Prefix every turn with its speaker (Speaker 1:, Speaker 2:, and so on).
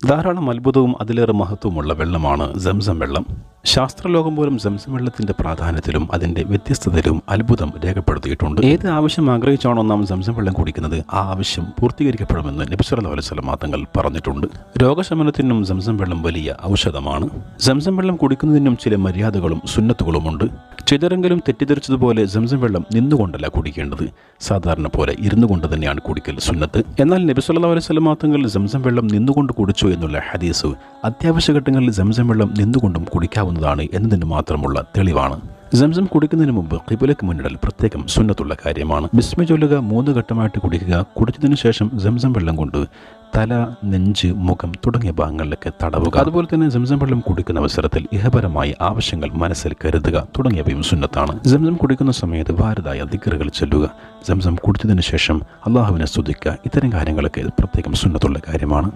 Speaker 1: ധാരാളം അത്ഭുതവും അതിലേറെ മഹത്വമുള്ള വെള്ളമാണ് സംസം വെള്ളം. ശാസ്ത്രലോകം പോലും സംസം വെള്ളത്തിൻ്റെ പ്രാധാന്യത്തിലും അതിൻ്റെ വ്യത്യസ്തതയിലും അത്ഭുതം രേഖപ്പെടുത്തിയിട്ടുണ്ട്. ഏത് ആവശ്യം ആഗ്രഹിച്ചാണോ നാം സംസം വെള്ളം കുടിക്കുന്നത് ആ ആവശ്യം പൂർത്തീകരിക്കപ്പെടുമെന്ന് നബി സല്ലല്ലാഹു അലൈഹി വസല്ലം തങ്ങൾ പറഞ്ഞിട്ടുണ്ട്. രോഗശമനത്തിനും സംസം വെള്ളം വലിയ ഔഷധമാണ്. സംസം വെള്ളം കുടിക്കുന്നതിനും ചില മര്യാദകളും സുന്നത്തുകളുമുണ്ട്. ചിലരെങ്കിലും തെറ്റിദ്ധരിച്ചതുപോലെ സംസം വെള്ളം നിന്നുകൊണ്ടല്ല കുടിക്കേണ്ടത്, സാധാരണ പോലെ ഇരുന്നു കൊണ്ട് തന്നെയാണ് കുടിക്കൽ സുന്നത്ത്. എന്നാൽ നബി സല്ലല്ലാഹു അലൈഹി വസല്ലം തങ്ങൾ സംസം വെള്ളം നിന്നുകൊണ്ട് കുടിച്ചു എന്നുള്ള ഹദീസ് അത്യാവശ്യ ഘട്ടങ്ങളിൽ സംസം വെള്ളം നിന്നുകൊണ്ടും കുടിക്കാവുന്നതാണ് എന്നതിന് മാത്രമുള്ള തെളിവാണ്. സംസം കുടിക്കുന്നതിന് മുമ്പ് ഖിബലയ്ക്ക് മുന്നിടൽ പ്രത്യേകം സുന്നത്തുള്ള കാര്യമാണ്. ബിസ്മി ചൊല്ലുക, 3 ഘട്ടമായിട്ട് കുടിക്കുക. കുടിച്ചതിനു ശേഷം സംസം വെള്ളം കൊണ്ട് തല, നെഞ്ച്, മുഖം തുടങ്ങിയ ഭാഗങ്ങളിലൊക്കെ തടവുക. അതുപോലെ തന്നെ സംസം വെള്ളം കുടിക്കുന്ന അവസരത്തിൽ ഇഹപരമായ ആവശ്യങ്ങൾ മനസ്സിൽ കരുതുക തുടങ്ങിയവയും സുന്നത്താണ്. സംസം കുടിക്കുന്ന സമയത്ത് വാരതായ ദിക്റുകൾ ചൊല്ലുക. സംസം കുടിച്ചതിന് ശേഷം അള്ളാഹുവിനെ സ്തുതിക്കുക. ഇത്തരം കാര്യങ്ങളൊക്കെ പ്രത്യേകം സുന്നത്തുള്ള കാര്യമാണ്.